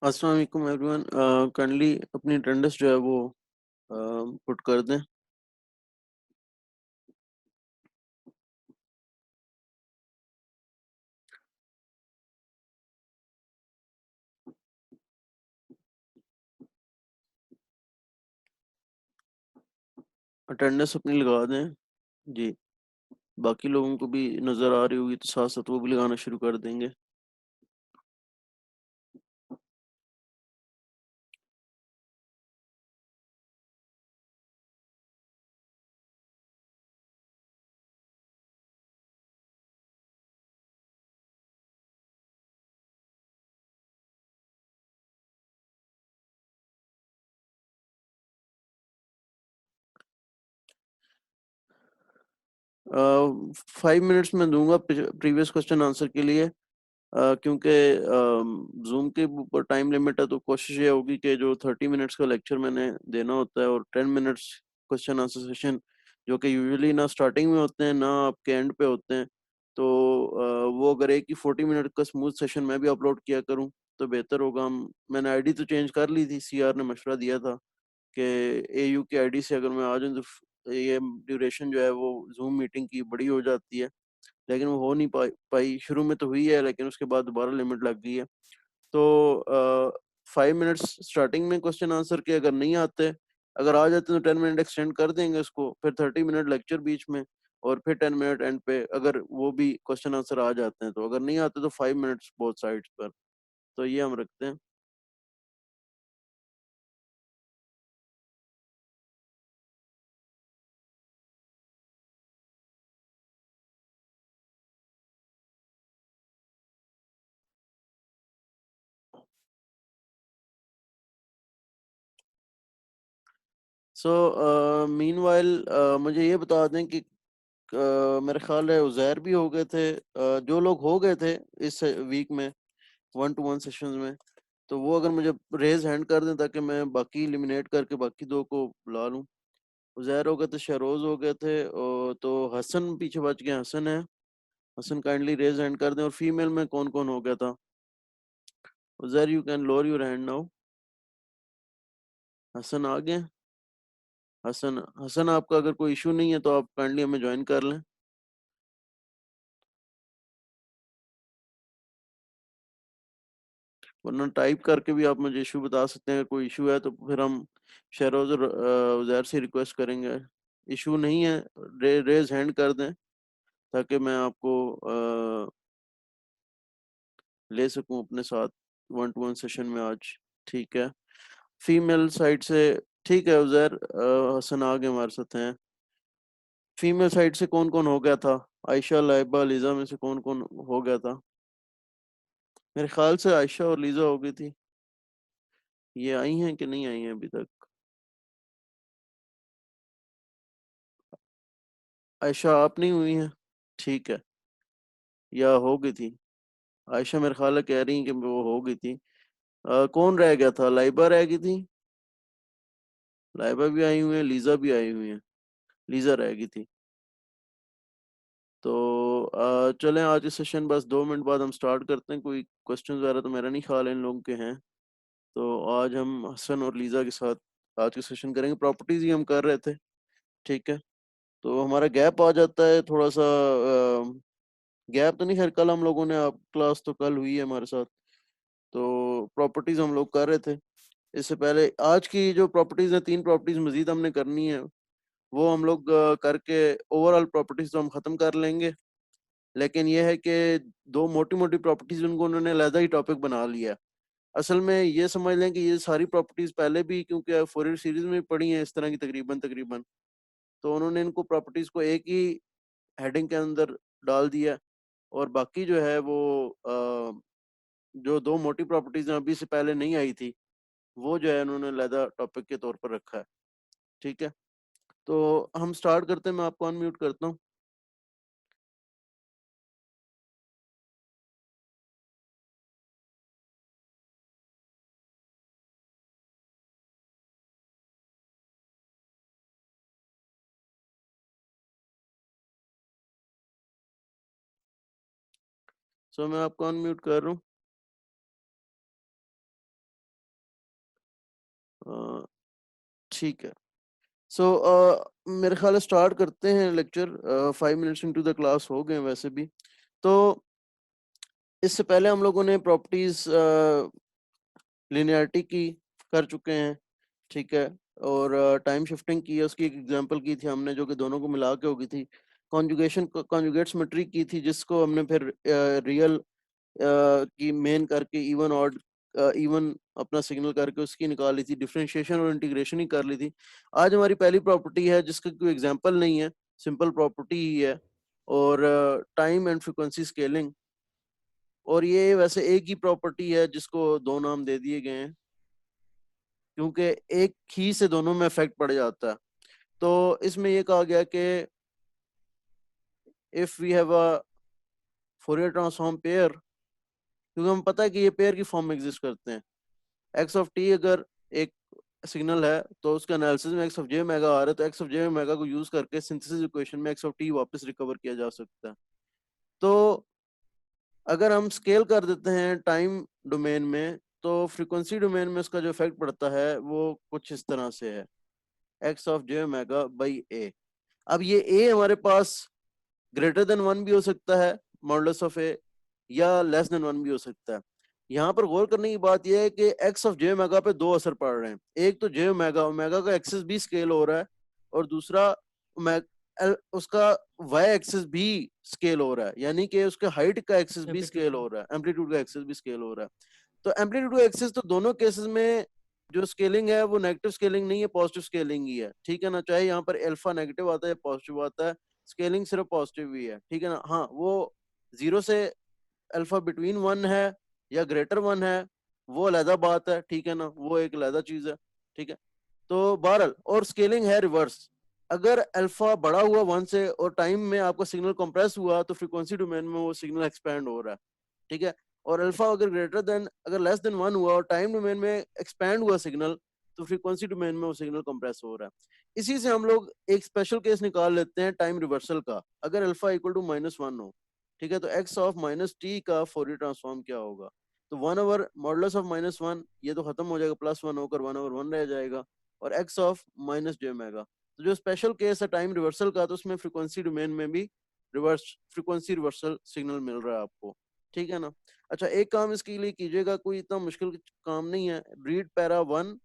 अस्सलाम वालेकुम everyone. Kindly अपनी अटेंडेंस जो है वो पुट कर दें। अटेंडेंस अपनी लगा दें। जी। बाकी लोगों को भी नज़र आ रही होगी तो साथ साथ वो भी लगाना शुरू कर देंगे। अ, 5 मिनट्स में दूंगा प्रीवियस क्वेश्चन आंसर के लिए। क्योंकि जूम के ऊपर टाइम लिमिट है तो कोशिश ये होगी कि जो 30 मिनट्स का लेक्चर मैंने देना होता है और 10 मिनट्स क्वेश्चन आंसर सेशन जो कि यूजुअली ना स्टार्टिंग में होते हैं ना आपके एंड पे होते हैं, तो वो अगर एक ही 40 मिनट का स्मूथ सेशन मैं भी अपलोड किया करूँ तो बेहतर होगा। हम मैंने आईडी तो चेंज कर ली थी, सीआर ने मशवरा दिया था कि एयू की आईडी से अगर मैं आ जाऊँ तो ये ड्यूरेशन जो है वो जूम मीटिंग की बड़ी हो जाती है, लेकिन वो हो नहीं पाई। शुरू में तो हुई है लेकिन उसके बाद दोबारा लिमिट लग गई है। तो 5 मिनट्स स्टार्टिंग में क्वेश्चन आंसर के अगर नहीं आते, अगर आ जाते तो 10 मिनट एक्सटेंड कर देंगे उसको, फिर 30 मिनट लेक्चर बीच में और फिर 10 मिनट एंड पे अगर वो भी क्वेश्चन आंसर आ जाते हैं। तो अगर नहीं आते तो 5 मिनट्स बोथ साइड्स पर। तो ये हम रखते हैं। सो मीनवाइल मुझे ये बता दें कि मेरे ख्याल है उज़ैर भी हो गए थे। जो लोग हो गए थे इस वीक में 1-to-1 सेशंस में, तो वो अगर मुझे रेज़ हैंड कर दें ताकि मैं बाकी एलिमिनेट करके बाकी 2 को बुला लूँ। उज़ैर हो गए थे, शहरोज़ हो गए थे और तो हसन पीछे बच गए, हसन है। हसन काइंडली रेज़ हैंड कर दें। और फीमेल में कौन-कौन हो गया था? Uzair you can lower your hand now. Hasan आ गए? हसन हसन आपका अगर कोई इश्यू नहीं है तो आप काइंडली हमें जॉइन कर लें। वरना टाइप करके भी आप मुझे इशू बता सकते हैं। अगर कोई इशू है तो फिर हम शहरोज़ और उज़ैर से रिक्वेस्ट करेंगे। इशू नहीं है, रेज़ हैंड कर दें ताकि मैं आपको ले सकूं अपने साथ 1-to-1 सेशन में आज। ठीक है। फीमेल साइड से ठीक है, उज़ैर हसन आ गए हमारे साथ हैं। फीमेल साइड से कौन-कौन हो गया था? आयशा, लाइबा, लीज़ा में से कौन-कौन हो गया था? मेरे ख्याल से आयशा और लीज़ा हो गई थी। ये आई हैं कि नहीं आई हैं अभी तक? आयशा आप नहीं हुई हैं? ठीक है। या हो गई थी? आयशा मेरे ख्याल है कह रही हैं कि वो हो गई थी। कौन रह गया था? लाइबा रह गई थी? लाइबा भी आई हुई है, लीज़ा भी आई हुई है। लीज़ा रह गई थी। तो चलें आज के सेशन बस 2 मिनट बाद हम स्टार्ट करते हैं। कोई क्वेश्चन वगैरह तो मेरा नहीं ख्याल है इन लोगों के हैं। तो आज हम हसन और लीज़ा के साथ आज के सेशन करेंगे। प्रॉपर्टीज ही हम कर रहे थे। ठीक है। तो हमारा गैप आ जाता है थोड़ा सा। गैप तो नहीं, खैर कल हम लोगों ने, आप क्लास तो कल हुई है हमारे साथ, तो प्रॉपर्टीज हम लोग कर रहे थे। इससे पहले आज की जो प्रॉपर्टीज है, 3 प्रॉपर्टीज मजीद हमने करनी है। वो हम लोग करके ओवरऑल प्रॉपर्टीज तो हम खत्म कर लेंगे। लेकिन ये है कि 2 मोटी-मोटी प्रॉपर्टीज़ उनको उन्होंने अलहदा ही टॉपिक बना लिया है। असल में ये समझ लें कि ये सारी प्रॉपर्टीज़ पहले भी क्योंकि फॉरियर सीरीज़ में पढ़ी हैं इस तरह की तकरीबन-तकरीबन। तो उन्होंने इनको प्रॉपर्टीज़ को एक ही हेडिंग के अंदर डाल दिया है। और बाकी जो है वो जो 2 मोटी प्रॉपर्टीज़ हैं अभी से पहले नहीं आई थी, वो जो है उन्होंने अलहदा टॉपिक के तौर पर रखा है। ठीक है? तो हम स्टार्ट करते हैं, मैं आपको अनम्यूट करता हूँ। सो मैं आपको अनम्यूट कर रहा हूँ। ठीक है। सो मेरे ख्याल है स्टार्ट करते हैं lecture. 5 minutes into the class हो गए वैसे भी। तो इससे पहले हम लोगों ने प्रॉपर्टीज लिनियरिटी की कर चुके हैं, ठीक है, और टाइम शिफ्टिंग की है, उसकी एक एग्जांपल की थी हमने जो कि दोनों को मिला के होगी थी। कॉन्जुगेशन कॉन्जुगेट सिमेट्री की थी जिसको हमने फिर रियल की मेन करके इवन ऑड इवन अपना सिग्नल करके उसकी निकाली थी। डिफरेंशिएशन और इंटीग्रेशन ही कर ली थी। आज हमारी पहली प्रॉपर्टी है जिसका कोई एग्जांपल नहीं है, सिंपल प्रॉपर्टी ही है, और टाइम एंड फ्रीक्वेंसी स्केलिंग। और ये वैसे एक ही प्रॉपर्टी है जिसको दो नाम दे दिए गए हैं क्योंकि एक ही से दोनों में इफेक्ट पड़ जाता है। तो इसमें ये कहा गया कि if we have a Fourier transform pair, क्योंकि हमें पता है कि ये पेयर की फॉर्म में एग्जिस्ट करते हैं। एक्स ऑफ टी अगर एक सिग्नल है तो उसका एनालिसिस में एक्स ऑफ जे ओमेगा आ रहा है, तो एक्स ऑफ जे ओमेगा को यूज करके सिंथेसिस इक्वेशन में एक्स ऑफ टी वापस रिकवर किया जा सकता है। तो अगर हम स्केल कर देते हैं टाइम डोमेन में तो फ्रीक्वेंसी डोमेन में उसका जो इफेक्ट पड़ता है वो कुछ इस तरह से है, X of J omega by A. अब ये ए हमारे पास ग्रेटर देन 1 भी हो सकता है मॉडुलस ऑफ ए, या लेस देन 1 भी हो सकता है। यहाँ पर गौर करने की बात यह है कि एक्स ऑफ जे ओमेगा पे दो असर पड़ रहे हैं। एक तो जे ओमेगा ओमेगा का एक्सिस भी स्केल हो रहा है, और दूसरा उसका वाई एक्सिस भी स्केल हो रहा है, यानी कि उसके हाइट का एक्सिस भी स्केल हो रहा है, एम्पलीट्यूड का एक्सिस भी स्केल हो रहा है। तो एम्पलीट्यूड का एक्सिस तो दोनों केसेस में जो स्केलिंग है वो नेगेटिव स्केलिंग नहीं है, पॉजिटिव स्केलिंग ही है, ठीक है ना। चाहे यहाँ पर अल्फा नेगेटिव आता है पॉजिटिव आता है, स्केलिंग सिर्फ पॉजिटिव ही है, ठीक है ना। हाँ, वो 0 से अल्फा बिटवीन 1 है या ग्रेटर 1 है वो अलग बात है, ठीक है ना, वो एक अलग चीज है, ठीक है। तो बहरहाल, और स्केलिंग है रिवर्स। अगर अल्फा बड़ा हुआ 1 से और टाइम में आपका सिग्नल कंप्रेस हुआ तो फ्रीक्वेंसी डोमेन में वो सिग्नल एक्सपैंड हो रहा है, ठीक है। और अल्फा अगर ग्रेटर देन अगर लेस देन 1 हुआ और टाइम डोमेन में एक्सपैंड हुआ सिग्नल तो फ्रीक्वेंसी डोमेन में वो सिग्नल कंप्रेस हो रहा है। इसी से हम लोग एक स्पेशल केस निकाल लेते हैं टाइम रिवर्सल का। अगर अल्फा इक्वल टू -1 हो, ठीक है, तो एक्स ऑफ माइनस टी का फोरियर ट्रांसफॉर्म क्या होगा? तो 1 ओवर मॉडुलस ऑफ -1, ये तो खत्म हो जाएगा, +1 होकर 1/1 रह जाएगा, और x of minus J omega. तो जो स्पेशल केस है टाइम रिवर्सल का, तो उसमें फ्रीक्वेंसी डोमेन में भी रिवर्स फ्रीक्वेंसी रिवर्सल सिग्नल मिल रहा है आपको, ठीक है ना। अच्छा, एक काम इसके लिए कीजिएगा, कोई इतना मुश्किल काम नहीं है। रीड पैरा 1,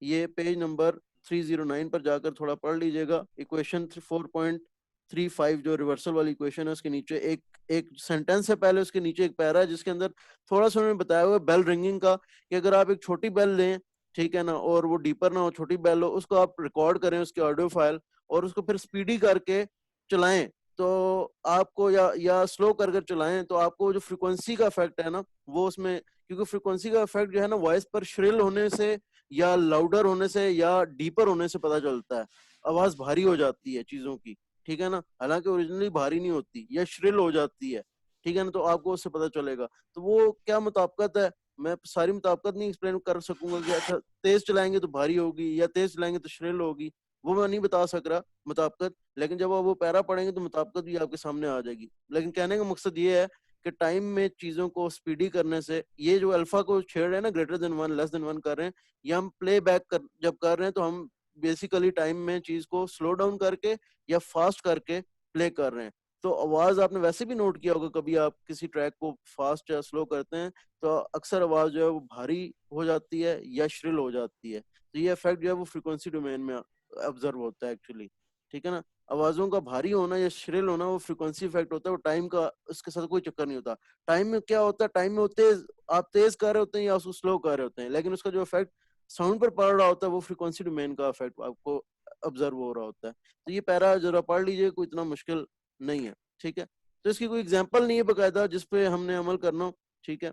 ये पेज नंबर 309 पर जाकर थोड़ा पढ़ लीजिएगा। इक्वेशन 4.35 जो रिवर्सल वाली इक्वेशन है उसके नीचे एक एक सेंटेंस है, पहले उसके नीचे एक पैरा है जिसके अंदर थोड़ा सा उन्होंने बताया हुआ है बेल रिंगिंग का, कि अगर आप एक छोटी बेल लें, ठीक है ना, और वो डीपर ना हो, छोटी बेल हो, उसको आप रिकॉर्ड करें उसकी ऑडियो फाइल, और उसको फिर स्पीडी करके चलाएं, तो आपको या स्लो कर कर चलाएं, तो आपको जो फ्रीक्वेंसी का इफेक्ट है ना वो उसमें, क्योंकि फ्रीक्वेंसी का इफेक्ट जो है ना वॉइस पर श्रिल होने से या लाउडर होने से या डीपर होने से पता चलता है। आवाज भारी हो जाती है चीजों की, ठीक है ना, हालांकि ओरिजिनली भारी नहीं होती, या श्रिल हो जाती है, ठीक है ना, तो आपको उससे पता चलेगा। तो वो क्या मुताबिकत है, मैं सारी मुताबिकत नहीं एक्सप्लेन कर सकूंगा कि अच्छा तेज चलाएंगे तो भारी होगी या तेज चलाएंगे तो श्रिल होगी, वो मैं नहीं बता सक रहा मुताबिकत। लेकिन जब आप वो पैरा पढ़ेंगे तो मुताबिकत भी आपके सामने आ जाएगी। लेकिन कहने का मकसद ये है कि टाइम में चीजों को स्पीडी करने से, ये जो अल्फा को छेड़ रहे हैं ना, ग्रेटर देन 1 लेस देन 1 कर रहे हैं, ये हम प्ले बैक जब कर रहे हैं तो हम बेसिकली टाइम में चीज को स्लो डाउन करके या फास्ट करके प्ले कर रहे हैं। तो आवाज आपने वैसे भी नोट किया होगा, कभी आप किसी ट्रैक को फास्ट या स्लो करते हैं तो अक्सर आवाज जो है वो भारी हो जाती है या श्रिल हो जाती है। तो ये इफेक्ट जो है वो फ्रीक्वेंसी डोमेन में ऑब्जर्व होता है एक्चुअली, ठीक है ना। आवाजों का भारी होना या श्रिल होना वो फ्रीक्वेंसी इफेक्ट होता है, वो टाइम का उसके साथ कोई चक्कर नहीं होता। टाइम में क्या होता है, टाइम में वो तेज आप तेज कर रहे होते हैं या उसको स्लो कर रहे होते हैं, लेकिन उसका जो इफेक्ट साउंड पर पड़ रहा होता है वो फ्रीक्वेंसी डोमेन का इफेक्ट आपको ऑब्जर्व हो रहा होता है। तो ये पैरा जरा पढ़ लीजिए, कोई इतना मुश्किल नहीं है, ठीक है। तो इसकी कोई एग्जाम्पल नहीं है बकायदा जिसपे हमने अमल करना हो, ठीक है।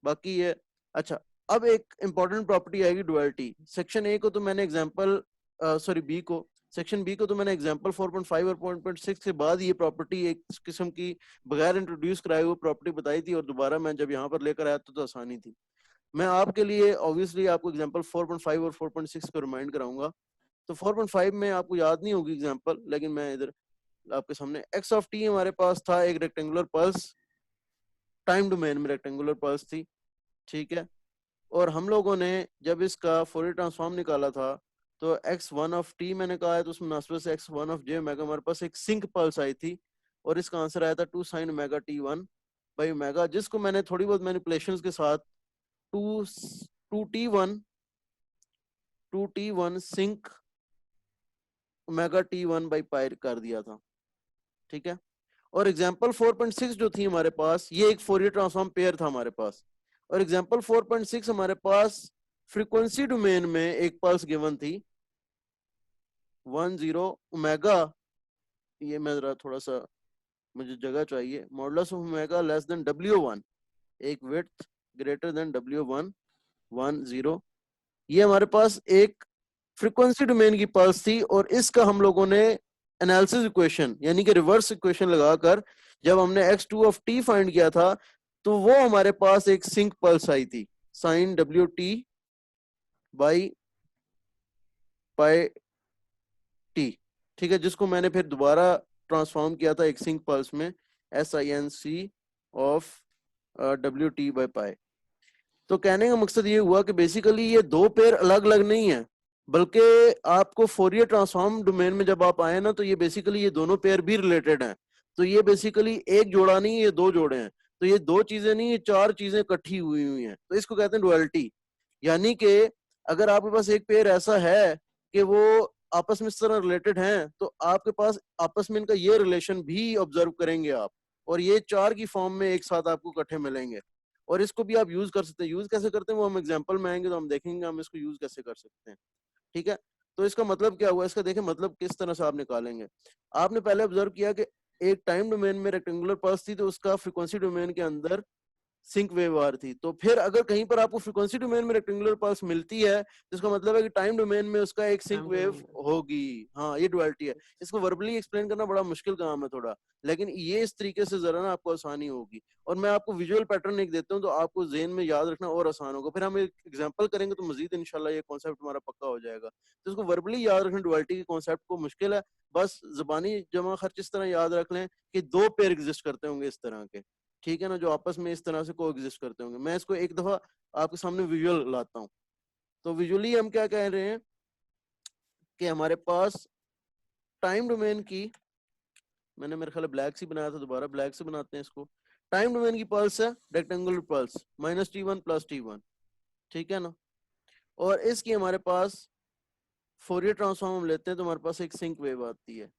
बाकी ये अच्छा, अब एक इंपॉर्टेंट प्रॉपर्टी आएगी डुअलिटी। सेक्शन ए को तो मैंने एग्जाम्पल सॉरी बी को सेक्शन बी को तो मैंने एग्जांपल 4.5 और 4.6 के बाद ये प्रॉपर्टी एक किस्म की बगैर इंट्रोड्यूस कराए हुए प्रॉपर्टी बताई थी, और दोबारा मैं जब यहाँ पर लेकर आया तो आसानी थी। मैं आपके लिए ऑब्वियसली आपको एग्जांपल 4.5 और 4.6 को रिमाइंड कराऊंगा। तो 4.5 में आपको याद नहीं होगी एग्जांपल, लेकिन मैं इधर आपके सामने एक्स ऑफ टी हमारे पास था एक रेक्टेंगुलर पल्स, टाइम डोमेन में रेक्टेंगुलर पल्स थी, ठीक है। और हम लोगों ने जब इसका फोरियर ट्रांसफॉर्म निकाला था तो x1 ऑफ t मैंने कहा है, तो उस मुनासिबत से x1 ऑफ j ओमेगा हमारे पास एक सिंक पल्स आई थी और इसका आंसर आया था 2 sin omega t1 by omega, जिसको मैंने थोड़ी बहुत मैनिपुलेशंस के साथ 2 2t1 sink omega t1 by pi कर दिया था। ठीक है, और एग्जांपल 4.6 जो थी हमारे पास, ये एक फोरियर ट्रांसफॉर्म पेयर था हमारे पास, और एग्जांपल 4.6 हमारे पास फ्रीक्वेंसी डोमेन में एक पल्स गिवन थी 10 ओमेगा, ये मैं जरा थोड़ा सा मुझे जगह चाहिए, modulus of omega less than W1, एक विड्थ ग्रेटर देन W1 10, ये हमारे पास एक फ्रीक्वेंसी डोमेन की पल्स थी, और इसका हम लोगों ने एनालिसिस इक्वेशन यानी कि रिवर्स इक्वेशन लगाकर जब हमने x2 ऑफ t फाइंड किया था तो वो हमारे पास एक सिंक पल्स आई थी sine WT by pi t। ठीक है, जिसको मैंने फिर दोबारा ट्रांसफॉर्म किया था एक सिंक पल्स में SINC ऑफ WT बाई पाई। तो कहने का मकसद ये हुआ कि बेसिकली ये दो पेयर अलग अलग नहीं है, बल्कि आपको फोरियर ट्रांसफॉर्म डोमेन में जब आप आए ना तो ये बेसिकली ये दोनों पेयर भी रिलेटेड हैं। तो ये बेसिकली एक जोड़ा नहीं, ये दो जोड़े हैं, तो ये दो चीजें नहीं, ये चार चीजें इकट्ठी हुई हुई हैं, तो इसको कहते हैं डुअलिटी। यानी कि अगर आपके पास एक पेयर ऐसा है कि वो आपस में इस तरह रिलेटेड हैं, तो आपके पास आपस में इनका ये रिलेशन भी ऑब्जर्व करेंगे आप, और ये चार की फॉर्म में एक साथ आपको इकट्ठे मिलेंगे, और इसको भी आप यूज कर सकते हैं। यूज कैसे करते हैं वो हम एग्जांपल में आएंगे तो हम देखेंगे हम इसको यूज कैसे कर सकते हैं। ठीक है, तो इसका मतलब क्या हुआ, इसका देखें मतलब किस तरह से आप निकालेंगे। आपने पहले ऑब्जर्व किया कि एक टाइम डोमेन में रेक्टेंगुलर पल्स थी, तो उसका फ्रीक्वेंसी डोमेन के अंदर सिंक वेव आ रही थी। तो फिर अगर कहीं पर आपको फ्रीक्वेंसी डोमेन में रेक्टेंगुलर पल्स मिलती है तो इसका मतलब है कि टाइम डोमेन में उसका एक सिंक वेव होगी। हाँ, ये डुअलिटी है। इसको वर्बली एक्सप्लेन करना बड़ा मुश्किल काम है थोड़ा, लेकिन ये इस तरीके से जरा ना आपको आसानी होगी, और मैं आपको विजुअल पैटर्न एक देता हूँ तो आपको ज़हन में याद रखना और आसान होगा। फिर हम एक एग्जांपल करेंगे तो मजीद इंशाल्लाह ये कॉन्सेप्ट हमारा पक्का हो जाएगा। तो इसको वर्बली याद रखना, डुअलिटी के कॉन्सेप्ट को मुश्किल है, बस जबानी जमा खर्च इस तरह याद रख लें कि दो पेयर एग्जिस्ट करते होंगे इस तरह के, ठीक है ना, जो आपस में इस तरह से को एग्जिस्ट करते होंगे। मैं इसको एक दफा आपके सामने विजुअल लाता हूँ। तो विजुअली हम क्या कह रहे हैं कि हमारे पास टाइम डोमेन की, मैंने मेरे ख्याल ब्लैक से बनाया था, दोबारा ब्लैक से बनाते हैं इसको। टाइम डोमेन की पल्स है रेक्टेंगुलर पल्स -t1 + t1, ठीक है ना, और इसकी हमारे पास फोरियर ट्रांसफॉर्म हम लेते हैं तो हमारे पास एक सिंक वेव आती है,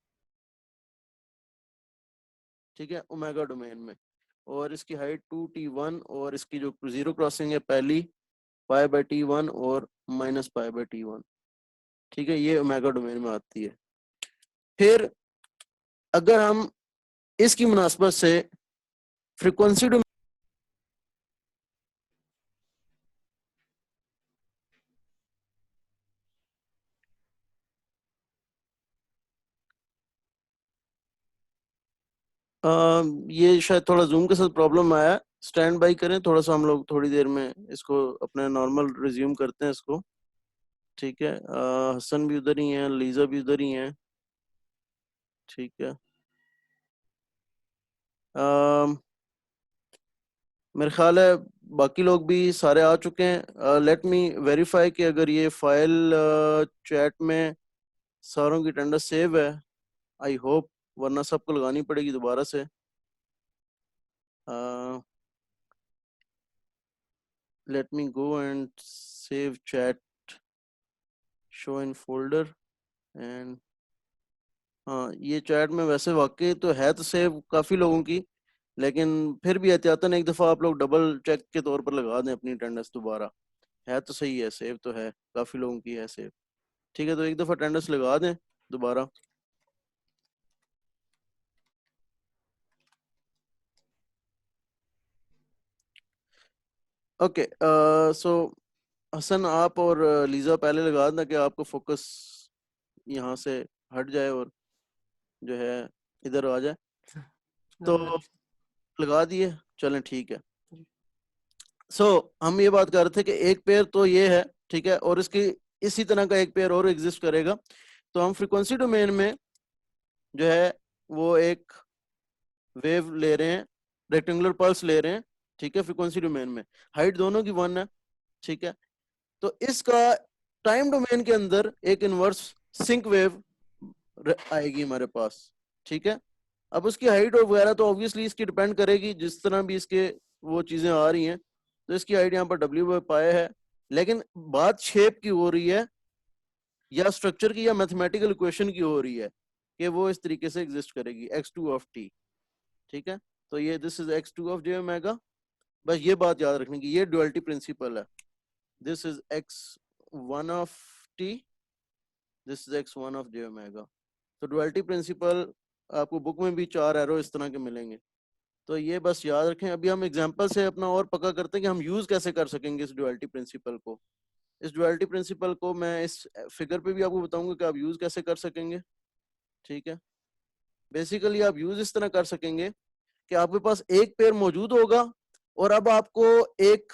ठीक है, ओमेगा डोमेन में, और इसकी हाइट 2t1 और इसकी जो जीरो क्रॉसिंग है पहली π/t1 और -π/t1, ठीक है, ये ओमेगा डोमेन में आती है। फिर अगर हम इसकी मुनासबत से फ्रीक्वेंसी डोमेन, ये शायद थोड़ा जूम के साथ प्रॉब्लम आया, स्टैंड बाई करें थोड़ा सा, हम लोग थोड़ी देर में इसको अपने नॉर्मल रिज्यूम करते हैं इसको। ठीक है, हसन भी उधर ही है, लीजा भी उधर ही है, ठीक है। मेरे ख्याल है बाकी लोग भी सारे आ चुके हैं। लेट मी वेरीफाई कि अगर ये फाइल चैट में सारों की अटेंडेंस सेव है, आई होप, वरना सबको लगानी पड़ेगी दोबारा से। Let me go and save chat, show in folder and, हाँ ये चैट में वैसे वाकई तो है तो सेव काफ़ी लोगों की, लेकिन फिर भी एहतियातन एक दफ़ा आप लोग डबल चेक के तौर पर लगा दें अपनी अटेंडेंस दोबारा। है तो सही है, सेव तो है, काफ़ी लोगों की है सेव, ठीक है, तो एक दफ़ा अटेंडेंस लगा दें दोबारा। ओके, सो हसन आप और लीजा पहले लगा देना कि आपको फोकस यहाँ से हट जाए और जो है इधर आ जाए। तो लगा दिए, चलें ठीक है। सो हम ये बात कर रहे थे कि एक पेयर तो ये है, ठीक है, और इसकी इसी तरह का एक पेयर और एग्जिस्ट करेगा। तो हम फ्रीक्वेंसी डोमेन में जो है वो एक वेव ले रहे हैं, रेक्टेंगुलर पल्स ले रहे हैं, ठीक है, फ्रीक्वेंसी डोमेन में हाइट दोनों की 1 है, ठीक है, तो इसका टाइम डोमेन के अंदर एक इनवर्स सिंक वेव आएगी हमारे पास। ठीक है, अब उसकी हाइट वगैरह तो ऑब्वियसली इसकी डिपेंड करेगी, जिस तरह भी इसके वो चीजें आ रही हैं, तो इसकी हाइट यहाँ पर W पाए है, लेकिन बात शेप की हो रही है या स्ट्रक्चर की या मैथमेटिकल इक्वेशन की हो रही है कि वो इस तरीके से एग्जिस्ट करेगी x2 ऑफ t। ठीक है, तो ये this is x2 of j omega, बस ये बात याद रखने की, ये ड्युअलिटी प्रिंसिपल है। This is x1 of t, this is x1 of j omega. तो ड्युअलिटी प्रिंसिपल आपको बुक में भी 4 एरो इस तरह के मिलेंगे, तो ये बस याद रखें। अभी हम एग्जांपल से अपना और पक्का करते हैं कि हम यूज कैसे कर सकेंगे इस ड्युअलिटी प्रिंसिपल को। इस ड्युअलिटी प्रिंसिपल को मैं इस फिगर पे भी आपको बताऊंगा कि आप यूज कैसे कर सकेंगे। ठीक है, बेसिकली आप यूज इस तरह कर सकेंगे कि आपके पास एक पेयर मौजूद होगा और अब आपको एक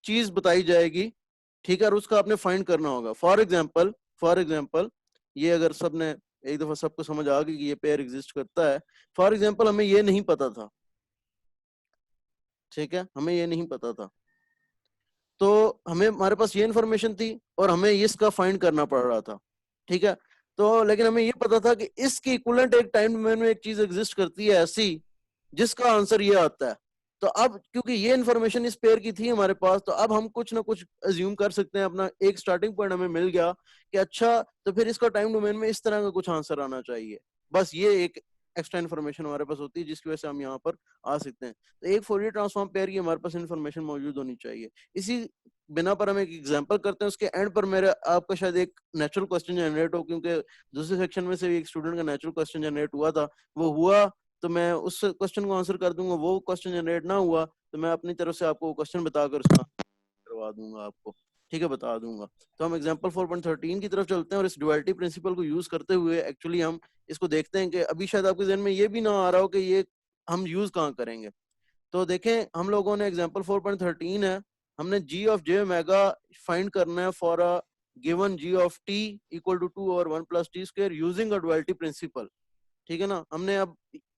चीज बताई जाएगी, ठीक है, और उसका आपने फाइंड करना होगा। फॉर एग्जाम्पल ये अगर सबने एक दफा सबको समझ आ गई कि ये पेयर एग्जिस्ट करता है, फॉर एग्जाम्पल हमें ये नहीं पता था, ठीक है, हमें ये नहीं पता था, तो हमें हमारे पास ये इन्फॉर्मेशन थी और हमें इसका फाइंड करना पड़ रहा था। ठीक है, तो लेकिन हमें ये पता था कि इसके इक्विवेलेंट एक टाइम डोमेन में एक चीज एग्जिस्ट करती है ऐसी जिसका आंसर ये आता है। तो अब क्योंकि ये इन्फॉर्मेशन इस पेयर की थी हमारे पास, तो अब हम कुछ ना कुछ अज्यूम कर सकते हैं, अपना एक स्टार्टिंग पॉइंट हमें मिल गया कि अच्छा तो फिर इसका टाइम डोमेन में इस तरह का कुछ आंसर आना चाहिए। बस ये एक एक्स्ट्रा इन्फॉर्मेशन हमारे पास होती है जिसकी वजह से हम यहाँ पर आ सकते हैं। तो एक फोरियर ट्रांसफॉर्म पेयर की हमारे पास इन्फॉर्मेशन मौजूद होनी चाहिए। इसी बिना पर हम एक एग्जांपल करते हैं, उसके एंड पर मेरे आपका शायद एक नेचुरल क्वेश्चन जनरेट हो, क्योंकि दूसरे सेक्शन में से एक स्टूडेंट का नेचुरल क्वेश्चन जनरेट हुआ था, वो हुआ तो मैं उस क्वेश्चन को आंसर कर दूंगा, वो क्वेश्चन जनरेट ना हुआ तो मैं अपनी तरफ से आपको क्वेश्चन बताकर उसका करवा दूंगा आपको। ठीक है, बता दूंगा। तो हम एग्जांपल 4.13 की तरफ चलते हैं और इस ड्युअलिटी प्रिंसिपल को यूज करते हुए एक्चुअली हम इसको देखते हैं कि अभी शायद आपके जहन में ये भी ना आ रहा हो कि ये हम यूज कहाँ करेंगे। तो देखें, हम लोगों ने एग्जांपल 4.13 है, हमने g of j omega find करना है for a given g of t equal to 2 और 1 plus T square using a duality principle. ठीक है ना, हमने अब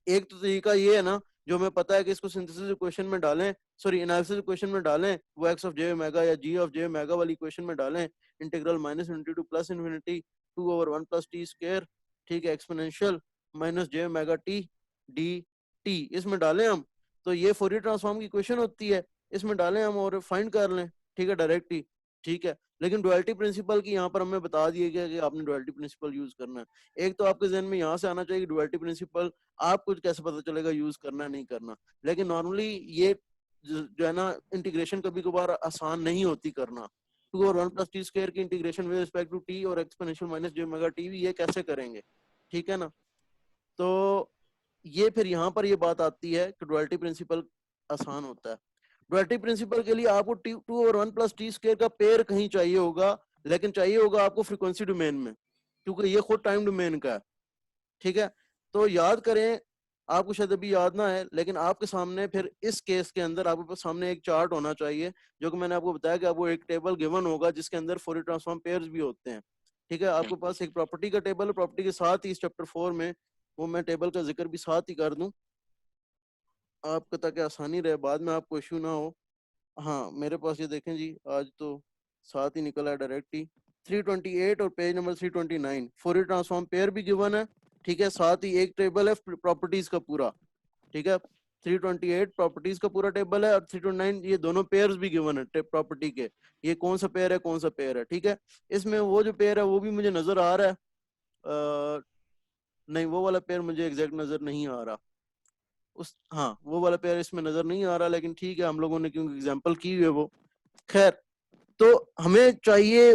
एक तो तरीका ये है ना, जो हमें पता है कि इसको सिंथेसिस इक्वेशन में डालें, सॉरी एनालिसिस इक्वेशन में डालें, वो x ऑफ j ओमेगा या g ऑफ j ओमेगा वाली इक्वेशन में डालें, integral minus infinity two plus infinity 2 over 1 plus T square, ठीक है, exponential minus j omega t D T, इसमें डालें हम, तो ये फोरियर ट्रांसफॉर्म की इक्वेशन होती है, इसमें डालें हम और फाइंड कर लें। ठीक है, डायरेक्ट ही। ठीक है, लेकिन डुअलिटी प्रिंसिपल की यहाँ पर हमें बता दिया गया कि आपने डुअलिटी प्रिंसिपल यूज करना है। एक तो आपके जहन में यहाँ से आना चाहिए डुअलिटी प्रिंसिपल आपको कैसे पता चलेगा यूज करना है नहीं करना, लेकिन नॉर्मली ये जो है ना इंटीग्रेशन कभी कभार आसान नहीं होती करना। 2 और 1 प्लस टी स्क्वायर की integration with respect to T और exponential minus j omega T, ये कैसे करेंगे? ठीक है ना, तो ये फिर यहाँ पर ये बात आती है कि डुअलिटी प्रिंसिपल आसान होता है। डुअलिटी प्रिंसिपल के लिए आपको 2 और 1 प्लस टी स्क्वायर का पेयर कहीं चाहिए होगा, लेकिन चाहिए होगा आपको फ्रीक्वेंसी डोमेन में, क्योंकि ये खुद टाइम डोमेन का है। ठीक है, तो याद करें, आपको शायद अभी याद ना है, लेकिन आपके सामने फिर इस केस के अंदर आपके पास सामने एक चार्ट होना चाहिए, जो कि मैंने आपको बताया कि आपको एक टेबल गिवन होगा जिसके अंदर फोरियर ट्रांसफॉर्म पेयर्स भी होते हैं। ठीक है, आपके पास एक प्रॉपर्टी का टेबल है, प्रॉपर्टी के साथ ही इस चैप्टर 4 में वो मैं टेबल का जिक्र भी साथ ही कर दूं आपको, ताकि आसानी रहे, बाद में आपको इश्यू ना हो। हाँ, मेरे पास ये देखें जी, आज तो साथ ही निकला है डायरेक्ट ही। 328 और page number 329 Fourier transform pair भी गिवन है। ठीक है, साथ ही एक टेबल है प्रॉपर्टीज का पूरा। ठीक है, 328 प्रॉपर्टीज का पूरा टेबल है और 329 ये दोनों पेयर्स भी गिवन है प्रॉपर्टी के, ये कौन सा पेयर है कौन सा पेयर है। ठीक है, इसमें वो जो पेयर है वो भी मुझे नजर आ रहा है, नहीं वो वाला पेयर मुझे एग्जैक्ट नजर नहीं आ रहा, उस हाँ वो वाला पेयर इसमें नजर नहीं आ रहा, लेकिन ठीक है, हम लोगों ने क्योंकि एग्जांपल की हुई है वो, खैर। तो हमें चाहिए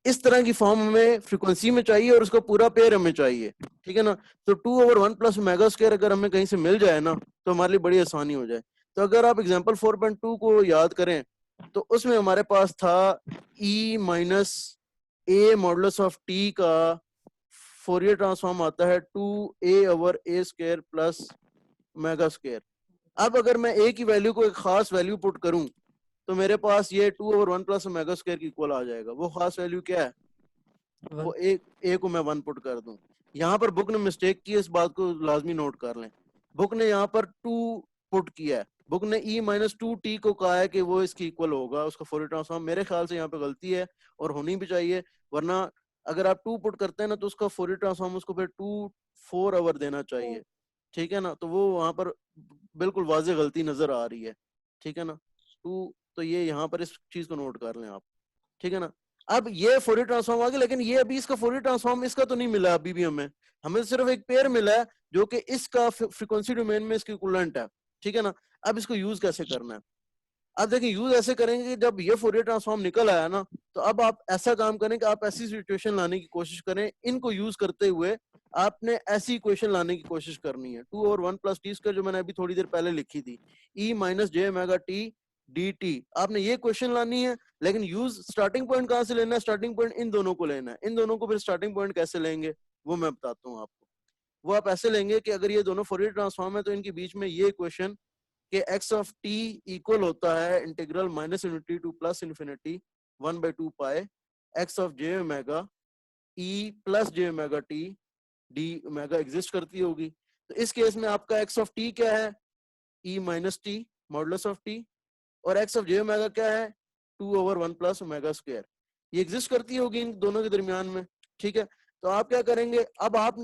इस तरह की फॉर्म हमें फ्रीक्वेंसी में चाहिए और उसका पूरा पेयर हमें चाहिए। ठीक है ना, तो 2 ओवर 1 प्लस ओमेगा स्क्वायर अगर हमें कहीं से मिल जाए ना, तो हमारे लिए बड़ी आसानी हो जाए। तो अगर आप एग्जांपल 4.2 को याद करें, तो उसमें हमारे पास था e minus A modulus of T का फोरियर ट्रांसफॉर्म आता है 2a over a square plus omega square. अब अगर मैं a की वैल्यू को एक खास वैल्यू पुट करूं, तो मेरे पास ये 2 ओवर 1 प्लस ओमेगा स्क्वायर की इक्वल आ जाएगा। वो खास वैल्यू क्या है? वो ए को मैं 1 पुट कर दूं। यहाँ पर बुक ने मिस्टेक की है, इस बात को लाजमी नोट कर लें। बुक ने यहाँ पर 2 पुट किया है, बुक ने e माइनस 2t को कहा है कि वो इसकी इक्वल होगा, उसका फोरियर ट्रांसफॉर्म। मेरे ख्याल से यहाँ पे गलती है और होनी भी चाहिए, वरना अगर आप 2 पुट करते हैं ना तो उसका फोरियर ट्रांसफॉर्म उसको फिर 2 4 आवर देना चाहिए, ठीक है ना। तो वो वहां पर बिल्कुल वाज़ेह गलती नजर आ रही है, ठीक है ना। तो ये यहाँ पर इस चीज को नोट कर लें आप, ठीक है ना। अब ये फोरियर ट्रांसफॉर्म आ गया, लेकिन ये अभी इसका फोरियर ट्रांसफॉर्म इसका तो नहीं मिला अभी भी हमें। हमें सिर्फ एक पेयर मिला है जो कि इसका फ्रीक्वेंसी डोमेन में इसकी इक्विवेलेंट है, ठीक है ना। अब इसको यूज कैसे करना है? अब देखिए यूज ऐसे करेंगे कि जब ये फोरियर ट्रांसफॉर्म निकल आया ना, तो अब आप ऐसा काम करें कि आप ऐसी सिचुएशन लाने की कोशिश करें, इनको यूज करते हुए आपने ऐसी इक्वेशन लाने की कोशिश करनी है। 2/1 + t², जो मैंने अभी थोड़ी देर पहले लिखी थी, e माइनस जे ओमेगा टी dt। आपने ये क्वेश्चन लानी है, लेकिन यूज स्टार्टिंग पॉइंट कहां से लेना है? स्टार्टिंग पॉइंट इन दोनों को लेना है। इन दोनों को फिर स्टार्टिंग पॉइंट कैसे लेंगे वो मैं बताता हूँ आपको। वो आप ऐसे लेंगे कि अगर ये दोनों फोरियर ट्रांसफॉर्म है तो इनके बीच में ये इक्वेशन कि x ऑफ t इक्वल होता है integral minus infinity to plus infinity 1/2 pi x of j omega e plus j omega t d omega exist करती होगी। तो इस केस में आपका x ऑफ t क्या है? e minus T modulus of t, और x ऑफ j ओमेगा क्या है? 2/1 + ओमेगा स्क्वायर। ये एग्जिस्ट करती होगी इन दोनों के दरमियान में, ठीक है। तो आप क्या करेंगे? अब आप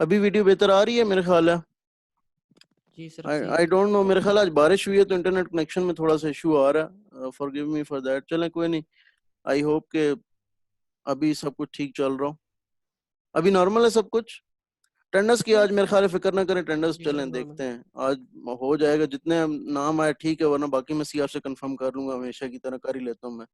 अभी वीडियो बेहतर आ रही है मेरे ख्याल है। जी सर, आई डोंट नो, मेरे ख्याल आज बारिश हुई है तो इंटरनेट कनेक्शन में थोड़ा सा इशू आ रहा है। Forgive me for that. चलें कोई नहीं, आई होप के अभी सब कुछ ठीक चल रहा हो, अभी नॉर्मल है सब कुछ। टेंडर्स की आज मेरे ख्याल है फिक्र ना करें, टेंडर्स जी सर, चलें नॉर्मल। देखते हैं आज हो जाएगा, जितने नाम आए ठीक है, वरना बाकी मैं सीआर से कंफर्म कर लूंगा, हमेशा की तरह कर ही लेता हूँ मैं,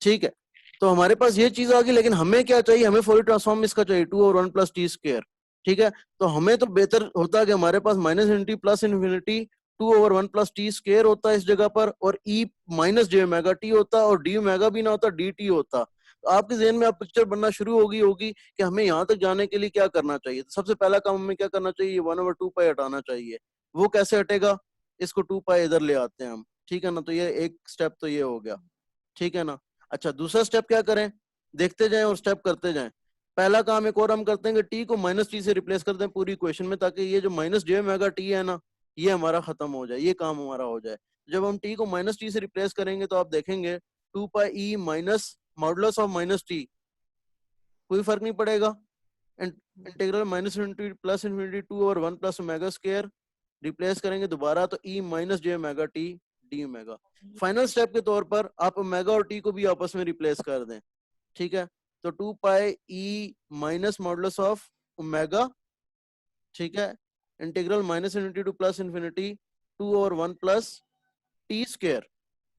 ठीक है। तो हमारे पास ये चीज आ गई, लेकिन हमें क्या चाहिए? हमें फोरियर ट्रांसफॉर्म इसका चाहिए 2/1 + t², ठीक है। तो हमें तो बेहतर होता कि हमारे पास minus infinity plus infinity 2/1 + t² होता है इस जगह पर, और e माइनस जे ओमेगा टी होता, और डी ओमेगा भी ना होता, डी टी होता। तो आपके जहन में अब पिक्चर बनना शुरू होगी कि हमें यहाँ तक जाने के लिए क्या करना चाहिए। तो सबसे पहला काम हमें क्या करना चाहिए? 1/2 पाई हटाना चाहिए। वो कैसे हटेगा? इसको 2 पाई इधर ले आते हैं हम, ठीक है ना। तो ये एक स्टेप तो ये हो गया, ठीक है ना। अच्छा, दूसरा स्टेप क्या करें? देखते जाएं और स्टेप करते जाएं। पहला काम एक और हम करते हैं कि टी को माइनस टी से रिप्लेस करते हैं पूरी इक्वेशन में, ताकि ये जो माइनस जे ओमेगा टी है ना, ये हमारा खत्म हो जाए, ये काम हमारा हो जाए। जब हम टी को माइनस टी से रिप्लेस करेंगे तो आप देखेंगे 2 pi E minus modulus of minus T, कोई फर्क नहीं पड़ेगा। Integral minus infinity plus infinity 2/1 + omega square, replace करेंगे दोबारा तो ई माइनस जे omega T D omega. Final step के तौर पर आप ओमेगा और टी को भी आपस में रिप्लेस कर दें, ठीक है। तो 2 pi E minus modulus of omega, ठीक है, integral minus infinity to plus infinity 2/1 + t²,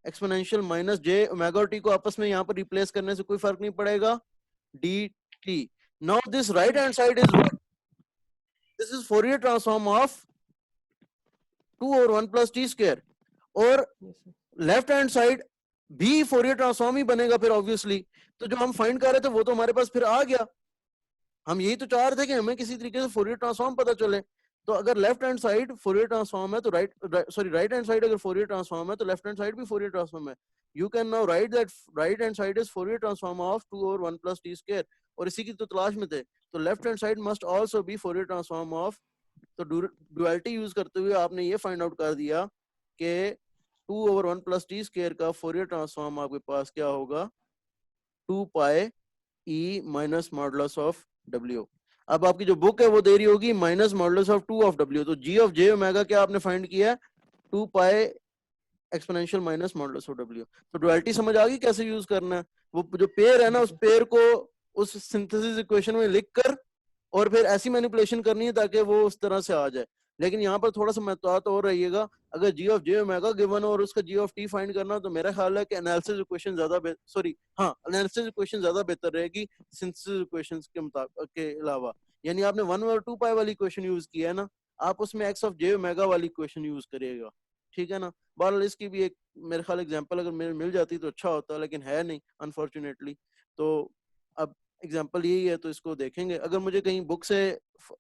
exponential minus J omega और टी को आपस में यहाँ पर रिप्लेस करने से कोई फर्क नहीं पड़ेगा, D T. Now this right hand side is what? This is Fourier transform of 2/1 + t², और लेफ्ट हैंड साइड भी फोरियर ट्रांसफॉर्म ही बनेगा फिर ऑब्वियसली। तो जो हम फाइंड कर रहे थे वो तो हमारे पास फिर आ गया। हम यही तो चाह रहे थे कि हमें किसी तरीके से फोरियर ट्रांसफॉर्म पता चले। तो अगर left hand side Fourier transform है तो राइट हैंड साइड अगर फोरियर ट्रांसफॉर्म है तो लेफ्ट हैंड साइड भी फोरियर ट्रांसफॉर्म है। You can now right that right hand side is Fourier transform of 2/1 + t², और इसी की तो तलाश में थे। तो left hand side must also be Fourier transform of, तो डुअलिटी यूज करते हुए आपने ये फाइंड आउट कर दिया कि 2/1 + t² का फोरियर ट्रांसफॉर्म आपके पास क्या होगा? 2 pi E minus modulus of W. अब आपकी जो बुक है वो दे रही होगी minus modulus of 2 of W. तो जी ऑफ जे ओमेगा क्या आपने फाइंड किया है? 2 pi exponential minus modulus of W. तो डुअलिटी समझ आ गई कैसे यूज करना है? वो जो पेयर है ना, उस पेयर को उस सिंथेसिस इक्वेशन में लिख कर और फिर ऐसी मैनिपुलेशन करनी है ताकि वो उस तरह से आ जाए। लेकिन यहाँ पर थोड़ा सा महत्वात और रहिएगा, अगर जी ऑफ जे ओमेगा गिवन और उसका जी ऑफ टी फाइंड करना, तो मेरा ख्याल है कि एनालिसिस इक्वेशन ज्यादा सॉरी हाँ एनालिसिस इक्वेशन ज्यादा बेहतर रहेगी सिंथेसिस इक्वेशंस के मुताबिक के अलावा। यानी आपने 1 और 2 पाई वाली इक्वेशन यूज किया है ना, आप उसमें एक्स ऑफ जे ओमेगा वाली इक्वेशन यूज करिएगा, ठीक है ना। बहरहाल इसकी भी एक मेरे ख्याल एग्जांपल अगर मेरे मिल जाती तो अच्छा होता, लेकिन है नहीं अनफॉर्चुनेटली। तो अब एग्जांपल यही है, तो इसको देखेंगे। अगर मुझे कहीं बुक से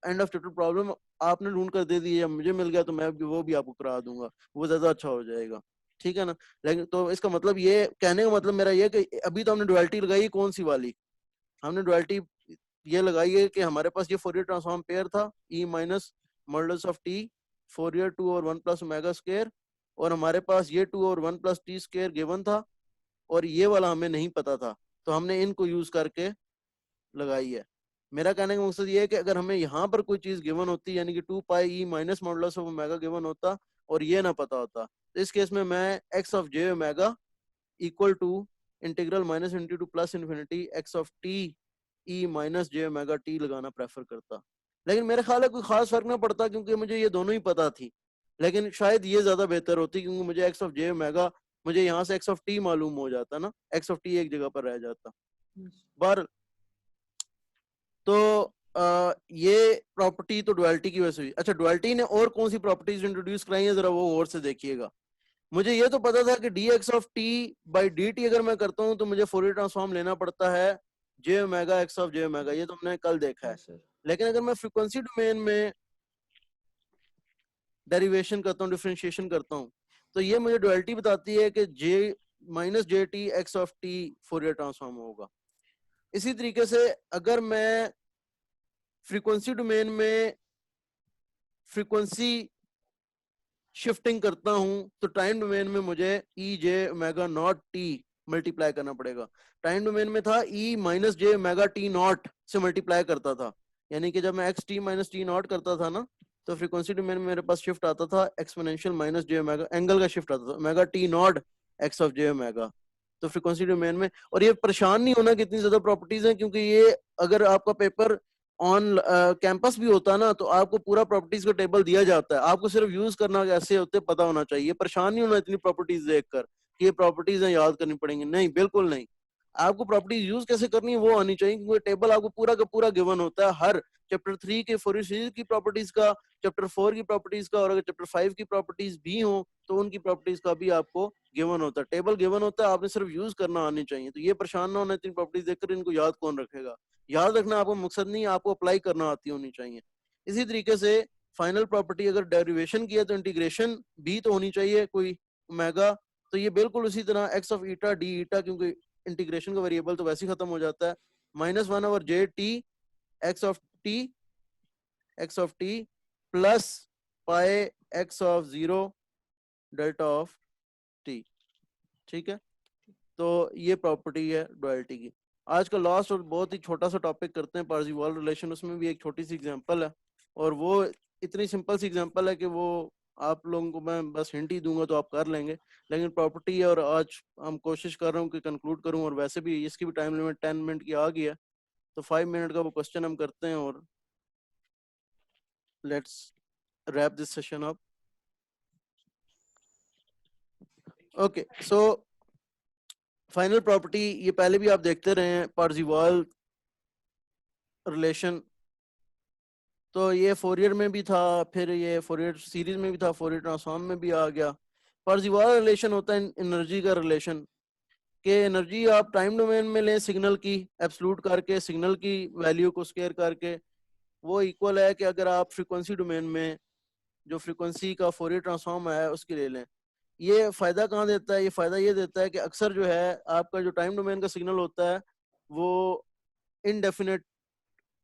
एंड ऑफ चैप्टर प्रॉब्लम आपने ढूंढ कर दे दी या मुझे मिल गया, तो मैं वो भी आपको करा दूंगा, वो ज्यादा अच्छा हो जाएगा, ठीक है ना। लेकिन तो इसका मतलब ये कहने का मतलब मेरा ये कि अभी तो हमने डुअलिटी लगाई कौन सी वाली, हमने डुअलिटी ये लगाई है कि हमारे पास ये फोरियर ट्रांसफॉर्म पेयर था E minus modulus of T Fourier 2 और 1 प्लस ओमेगा स्क्वायर, और हमारे पास ये 2 और 1 प्लस टी स्क्वायर गिवन था, और ये वाला हमें नहीं पता था, तो हमने इनको यूज करके लगाई है। मेरा कहने का मकसद ये है कि अगर हमें यहाँ पर कोई चीज गिवन होती, यानी कि 2 pi E minus modulus of omega given होता और ये ना पता होता, तो इस केस में मैं x of J omega equal to integral minus into to plus infinity x of t e minus J omega t लगाना प्रेफर करता। लेकिन मेरे ख्याल है कोई खास फर्क ना पड़ता, क्योंकि मुझे ये दोनों ही पता थी, लेकिन शायद ये ज्यादा बेहतर होती, क्योंकि मुझे एक्स ऑफ जे ओमेगा, मुझे यहाँ से एक्स ऑफ टी मालूम हो जाता ना, एक्स ऑफ टी एक जगह पर रह जाता। बार तो ये प्रॉपर्टी तो डुअलिटी की वजह से हुई। अच्छा, डुअलिटी ने और कौन सी प्रॉपर्टीज इंट्रोड्यूस कराई है, जरा वो और से देखिएगा। मुझे ये तो पता था कि D x of T by D T अगर मैं करता हूँ तो मुझे फोरियर ट्रांसफॉर्म लेना पड़ता है J omega X of J omega, ये तो हमने कल देखा है। Yes sir. लेकिन अगर मैं फ्रीक्वेंसी डोमेन में डेरिवेशन करता हूँ, डिफरेंशिएशन करता हूँ, तो ये मुझे डुअलिटी बताती है कि J minus J T X of T Fourier transform होगा। इसी तरीके से अगर मैं फ्रीक्वेंसी डोमेन में फ्रीक्वेंसी शिफ्टिंग करता हूं, तो टाइम डोमेन में मुझे E J omega naught T multiply करना पड़ेगा। टाइम डोमेन में था ई माइनस जे ओमेगा टी नॉट से मल्टीप्लाई करता था, यानी कि जब मैं X T minus T naught करता था ना, तो फ्रीक्वेंसी डोमेन में मेरे पास शिफ्ट आता था एक्सपोनेंशियल माइनस जे ओमेगा, एंगल का शिफ्ट आता था omega T not x of J omega. तो फ्रीक्वेंसी डोमेन में, और ये परेशान नहीं होना कितनी ज्यादा प्रॉपर्टीज हैं, क्योंकि ये अगर आपका पेपर ऑन कैंपस भी होता ना, तो आपको पूरा प्रॉपर्टीज का टेबल दिया जाता है, आपको सिर्फ यूज करना कैसे होते पता होना चाहिए। परेशान नहीं होना इतनी प्रॉपर्टीज देखकर कि ये प्रॉपर्टीज हैं याद करनी पड़ेंगी, नहीं बिल्कुल नहीं। आपको प्रॉपर्टीज यूज कैसे करनी है वो आनी चाहिए, क्योंकि टेबल आपको पूरा का पूरा गिवन होता है, हर चैप्टर 3 के फोरियर सीरीज की प्रॉपर्टीज का, चैप्टर 4 की प्रॉपर्टीज का, और अगर चैप्टर 5 की प्रॉपर्टीज भी हो तो उनकी प्रॉपर्टीज का भी आपको गिवन होता है, टेबल गिवन होता है, आपने सिर्फ यूज करना आनी चाहिए। तो ये परेशान ना होना इतनी प्रॉपर्टीज देखकर, इनको याद कौन रखेगा। याद रखना आपको मकसद नहीं, आपको अप्लाई करना आती होनी चाहिए। इसी तरीके से फाइनल प्रॉपर्टी अगर डेरिवेशन किया तो इंटीग्रेशन भी तो होनी चाहिए कोई ओमेगा, तो ये बिल्कुल उसी तरह एक्स ऑफ ईटा डी ईटा, क्योंकि इंटीग्रेशन का वेरिएबल तो वैसे ही खत्म हो जाता है, minus one over J T X of T plus पाए x of zero delta of T, ठीक है। तो ये प्रॉपर्टी है डुअलिटी की। आज का लास्ट और बहुत ही छोटा सा टॉपिक करते हैं, पार्शिवल रिलेशन, उसमें भी एक छोटी सी एग्जांपल है, और वो इतनी सिंपल सी एग्जांपल है कि वो आप लोगों को मैं बस हिंट ही दूंगा तो आप कर लेंगे, लेकिन प्रॉपर्टी है, और आज हम कोशिश कर रहा हूँ कि कंक्लूड करूँ, और वैसे भी इसकी भी टाइम लिमिट 10 मिनट की आ गई है, तो 5 मिनट का वो क्वेश्चन हम करते हैं, और let's wrap this session up. Okay, so final property ये पहले भी आप देखते रहे हैं, पार्शिवल रिलेशन, तो ये फोरियर में भी था, फिर ये फोरियर सीरीज में भी था, फोरियर ट्रांसफॉर्म में भी आ गया। पार्शिवल रिलेशन होता है एनर्जी का रिलेशन, कि एनर्जी आप टाइम डोमेन में लें सिग्नल की, एब्सोल्यूट करके सिग्नल की वैल्यू को स्केयर करके, वो इक्वल है कि अगर आप फ्रीक्वेंसी डोमेन में जो फ्रीक्वेंसी का फोरियर ट्रांसफॉर्म है उसकी ले लें। ये फायदा कहाँ देता है, ये फायदा ये देता है कि अक्सर जो है आपका जो टाइम डोमेन का सिग्नल होता है वो इनडेफिनेट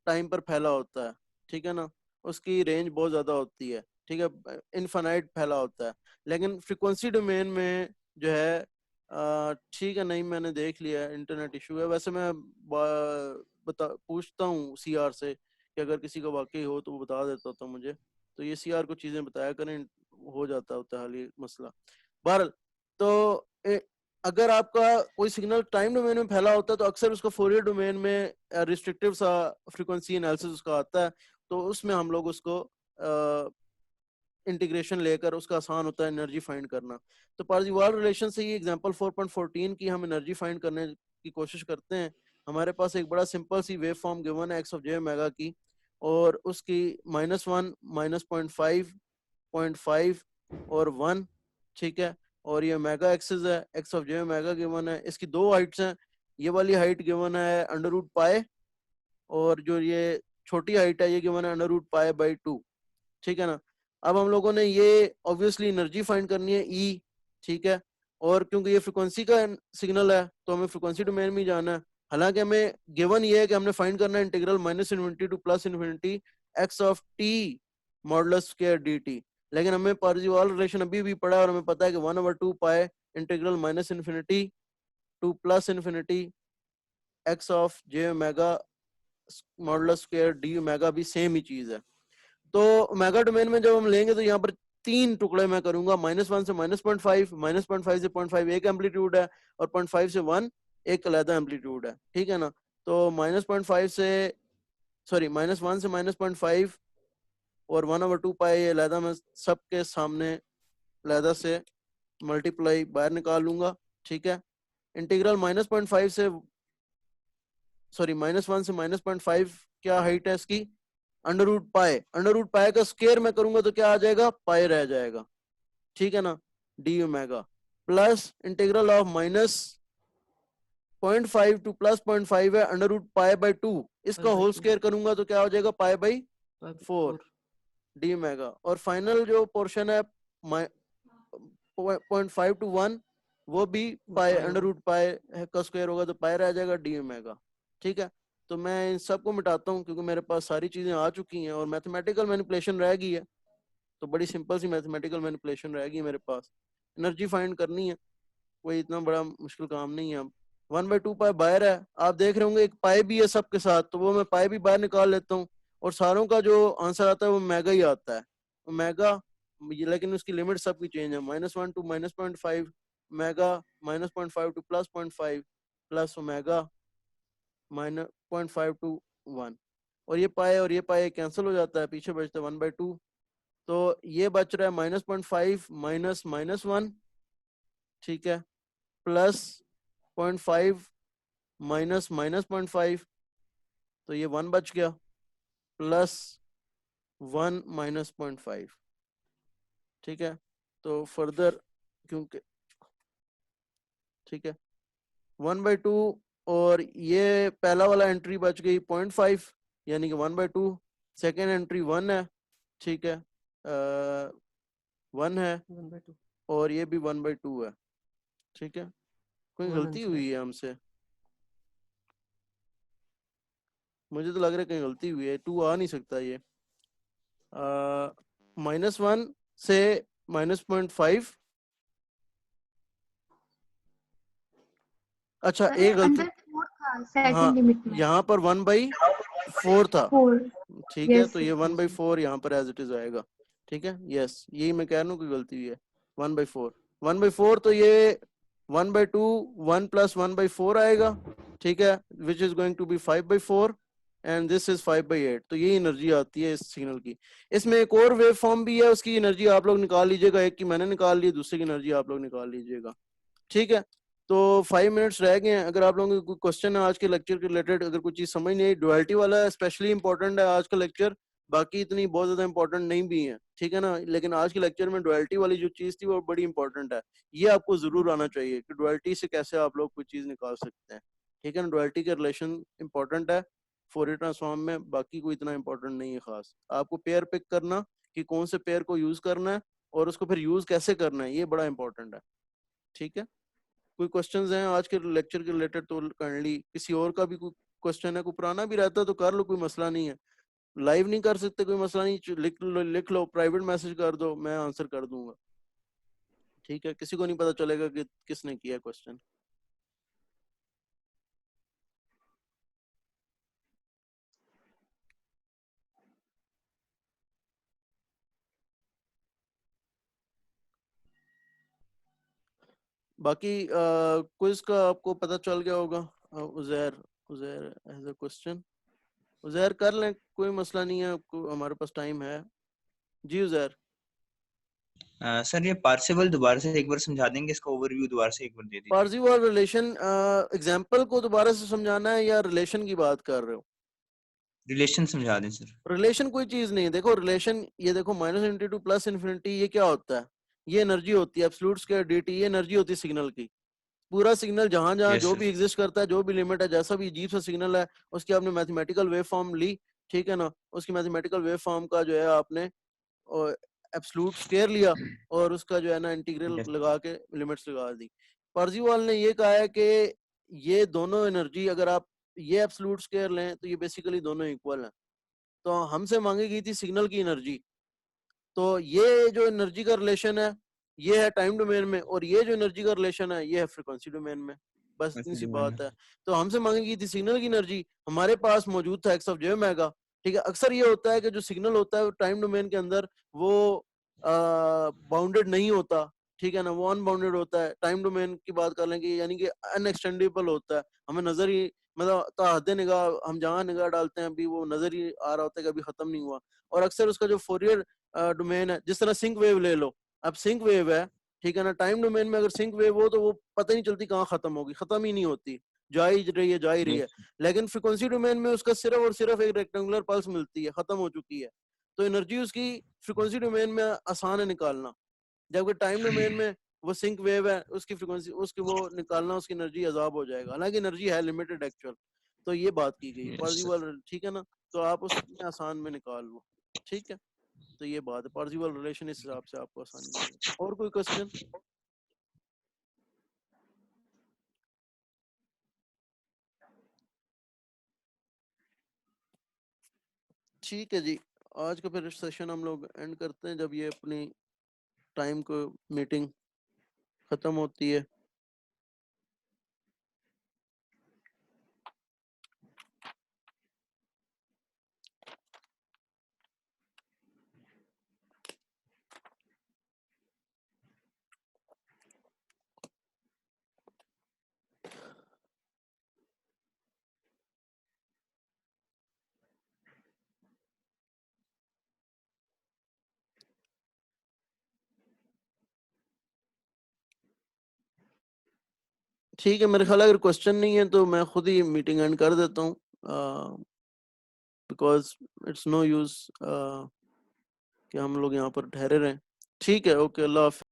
टाइम पर फैला होता है, ठीक है ना, उसकी रेंज बहुत ज्यादा होती है, ठीक है, इनफाइनाइट फैला होता है। लेकिन फ्रीक्वेंसी डोमेन में जो है ठीक है, नहीं मैंने देख लिया है, इंटरनेट इशू है, वैसे मैं बता पूछता हूँ सीआर से कि अगर किसी का वाकई हो तो वो बता देता था मुझे, तो ये सीआर को चीजें बताया करें, हो जाता होता है हल ये मसला। बहरहाल, तो अगर आपका कोई सिग्नल टाइम डोमेन में फैला होता है तो अक्सर उसका फोरियर डोमेन में रिस्ट्रिक्टिव सा फ्रीक्वेंसी एनालिसिस उसका आता है, तो उसमें हम लोग उसको इंटीग्रेशन लेकर उसका आसान होता है एनर्जी फाइंड करना। तो पारसीवाल रिलेशन से ये एग्जांपल 4.14 की हम एनर्जी फाइंड करने की कोशिश करते हैं। हमारे पास एक बड़ा सिंपल सी वेव फॉर्म गिवन है एक्स ऑफ जे ओमेगा की, और उसकी -1 -0.5 0.5 और 1, ठीक है। और ये मेगा एक्सिस है, X of J omega given है, इसकी दो हाइट्स हैं। ये वाली हाइट गिवन है अंडर रूट पाए, और जो ये छोटी हाइट है ये गिवन है अंडर रूट पाए बाई 2, ठीक है ना। अब हम लोगों ने ये ऑब्वियसली एनर्जी फाइंड करनी है ई, ठीक है। और क्योंकि ये फ्रिक्वेंसी का सिग्नल है तो हमें फ्रिक्वेंसी डोमेन में ही जाना है। हालांकि हमें गिवन ये है कि हमने फाइंड करना है integral -minus infinity to +plus infinity x of t modulus square d t, लेकिन हमें पारसीवाल रिलेशन अभी भी पड़ा है और हमें पता है कि 1/2 pi integral -minus infinity to +plus infinity x of J omega modulus square d omega भी सेम ही चीज है। तो ओमेगा डोमेन में जब हम लेंगे तो यहाँ पर तीन टुकड़े मैं करूंगा, -1 से -0.5, -0.5 से 0.5 एक एम्पलीट्यूड है, और 0.5 से 1 एक अलग एम्पलीट्यूड है, ठीक है ना। तो -0.5 से सॉरी -1 से -0.5 और 1/2 पाई ये अलहदा मैं सबके सामने अलहदा से मल्टीप्लाई बाहर निकाल लूंगा, ठीक है। इंटीग्रल -0.5 से सॉरी -1 से -0.5 क्या हाइट है इसकी, अंडर रूट पाए का स्क्वायर में करूंगा तो क्या आ जाएगा, पाए रह जाएगा, ठीक है ना। D omega plus integral of -0.5 to +0.5 है अंडर रूट पाए बाई 2, इसका होल स्क्वायर करूंगा तो क्या हो जाएगा, पाए बाई 4 डी ओमेगा। और फाइनल जो पोर्शन है 0.5 टू 1 वो भी पाए अंडर रूट पाए का स्क्वायर होगा तो पाए रह जाएगा डी ओमेगा, ठीक है। तो मैं इन सबको मिटाता हूँ क्योंकि मेरे पास सारी चीजें आ चुकी हैं और मैथमेटिकल मैनिपुलेशन रह गई है। तो बड़ी सिंपल सी मैथमेटिकल मैनिपुलेशन रहेगी मेरे पास, एनर्जी फाइंड करनी है, कोई इतना बड़ा मुश्किल काम नहीं है। अब 1/2 पाई बाहर है, आप देख रहे होंगे एक पाई भी है सबके साथ, तो वो मैं पाई भी बाहर निकाल लेता हूँ और सारों का जो आंसर आता है वो मेगा ही आता है, मेगा। लेकिन उसकी लिमिट सबकी चेंज है, -1 to -0.5 omega, -0.5 to +0.5 plus omega -0.5 to 1। और ये पाए कैंसिल हो जाता है, पीछे बचता है 1/2। तो ये बच रहा है -0.5 माइनस -1, ठीक है, प्लस 0.5 माइनस -0.5, तो ये 1 बच गया, प्लस 1 माइनस 0.5, ठीक है। तो फर्दर क्योंकि ठीक है 1/2, और ये पहला वाला एंट्री बच गई 0.5 यानी कि 1/2, सेकेंड एंट्री 1 है, ठीक है, 1 है, 1/2 और ये भी 1/2 है, ठीक है। कोई 1 गलती आंसर है। हुई है हमसे, मुझे तो लग रहा है कहीं गलती हुई है, 2 आ नहीं सकता ये। -1 से -0.5, अच्छा अरे एक गलती, अंडर 4 था हाँ सेकंड लिमिट में। यहाँ पर 1/4 था, 4। ठीक है। यस तो सर। ये 1/4 यहाँ पर एज इट इज आएगा, ठीक है। यस यही मैं कह रहा हूँ कि गलती हुई है, 1/4 1/4, तो ये 1/2 1 प्लस 1/4 आएगा, ठीक है, which is going to be 5/4 and this is 5/8। तो ये एनर्जी आती है इस सिग्नल की। इसमें एक और वेव फॉर्म भी है, उसकी एनर्जी आप लोग निकाल लीजिएगा, एक की मैंने निकाल ली, दूसरी की एनर्जी आप लोग निकाल लीजिएगा, ठीक है। तो 5 मिनट्स रह गए हैं, अगर आप लोगों को कोई क्वेश्चन है आज के लेक्चर के रिलेटेड, अगर कोई चीज समझ नहीं आई, डुअलिटी वाला स्पेशली इंपॉर्टेंट है आज का लेक्चर, बाकी इतनी बहुत ज्यादा इंपॉर्टेंट नहीं भी है, ठीक है ना। लेकिन आज के लेक्चर में डुअलिटी वाली जो चीज थी वो बड़ी इंपॉर्टेंट है, ये आपको जरूर आना चाहिए कि डुअलिटी से कैसे आप लोग कोई चीज निकाल सकते हैं, ठीक है ना। डुअलिटी के रिलेशन इंपॉर्टेंट है फोरियर ट्रांसफॉर्म में, बाकी कोई इतना इंपॉर्टेंट नहीं है खास। आपको पेयर पिक करना कि कौन से पेयर को यूज करना है और उसको फिर यूज कैसे करना है, ये बड़ा इंपॉर्टेंट है, ठीक है। कोई क्वेश्चंस हैं आज के लेक्चर के रिलेटेड तो काइंडली, किसी और का भी कोई क्वेश्चन है, कोई पुराना भी रहता है तो कर लो, कोई मसला नहीं है। लाइव नहीं कर सकते कोई मसला नहीं, लिख लो, प्राइवेट मैसेज कर दो, मैं आंसर कर दूंगा, ठीक है। किसी को नहीं पता चलेगा कि किसने किया क्वेश्चन। बाकी क्विज का आपको पता चल गया होगा। Uzair Uzair as a question, Uzair कर लें, कोई मसला नहीं है, आपको हमारे पास टाइम है। जी उजैर। सर ये पार्सेवल दोबारा से एक बार समझा देंगे, इसका ओवरव्यू दोबारा से एक बार दे दीजिए। पार्सिवल रिलेशन एग्जांपल को दोबारा से समझाना है या रिलेशन की बात कर रहे हो? रिलेशन समझा दें सर। रिलेशन कोई चीज नहीं है, देखो रिलेशन, ये देखो minus infinity two plus infinity, ये क्या होता है? ये एनर्जी होती है, एब्सोल्यूट स्क्वायर dt, ये एनर्जी होती है सिग्नल की। पूरा सिग्नल जहां जहां यस जो सर। भी एग्जिस्ट करता है, जो भी लिमिट है, जैसा भी अजीब सा सिग्नल है, उसकी आपने मैथमेटिकल वेव फॉर्म ली, ठीक है ना, उसकी मैथमेटिकल वेव फॉर्म का जो है आपने एब्सोल्यूट स्क्वायर लिया और उसका जो है ना इंटीग्रल यस लगा के लिमिट्स लगा दी। पार्सिवल ने ये कहा है कि ये दोनों एनर्जी अगर आप ये एब्सोल्यूट स्क्वायर लें तो ये बेसिकली दोनों इक्वल हैं। तो हमसे मांगी गई थी सिग्नल की एनर्जी, तो ये जो एनर्जी का रिलेशन है ये है टाइम डोमेन में, और ये जो एनर्जी का रिलेशन है ये है फ्रीक्वेंसी डोमेन में। बस इतनी सी बात है। तो हमसे मांगी गई थी सिग्नल की एनर्जी, हमारे पास मौजूद था एक्स ऑफ जे ओमेगा। ठीक है, अक्सर ये होता है कि जो सिग्नल होता है वो टाइम डोमेन के अंदर वो बाउंडेड नहीं होता, ठीक है ना, वो अनबाउंडेड होता है। टाइम डोमेन की बात कर लें कि यानी कि अनएक्सटेंडेबल होता है, हमें नजर ही मतलब ताहद निगाह हम जहाँ निगाह डालते हैं अभी वो नजर ही आ रहा होता है कि अभी खत्म नहीं हुआ। और अक्सर उसका जो फोरियर डोमेन है, जिस तरह सिंक वेव ले लो, अब सिंक वेव है, ठीक है ना, टाइम डोमेन में अगर सिंक वेव हो तो वो पता नहीं चलती कहाँ खत्म होगी, खत्म ही नहीं होती, जा ही रही है, जा ही रही है। लेकिन फ्रिक्वेंसी डोमेन में उसका सिर्फ और सिर्फ एक रेक्टेंगुलर पल्स मिलती है, खत्म हो चुकी है। तो एनर्जी उसकी फ्रिक्वेंसी डोमेन में आसान है निकालना, जबकि टाइम डोमेन में वो सिंक वेव है, उसकी फ्रिक्वेंसी उसकी वो निकालना, उसकी एनर्जी अजाब हो जाएगा, हालांकि एनर्जी है लिमिटेड एक्चुअल। तो ये बात की गई पार्सिवल, ठीक है ना, तो आप उसमें आसान में निकाल लो, ठीक है। तो ये बात है, पार्सिवल रिलेशन इस हिसाब से आपको आसानी मिलेगी। और कोई क्वेश्चन? ठीक है जी, आज का फिर सेशन हम लोग एंड करते हैं जब ये अपनी टाइम को मीटिंग खत्म होती है। ठीक है, मेरे ख्याल अगर क्वेश्चन नहीं है तो मैं खुद ही मीटिंग एंड कर देता हूँ, बिकॉज इट्स नो यूज कि हम लोग यहाँ पर ठहरे रहें। ठीक है, ओके, अल्लाह हाफिज़।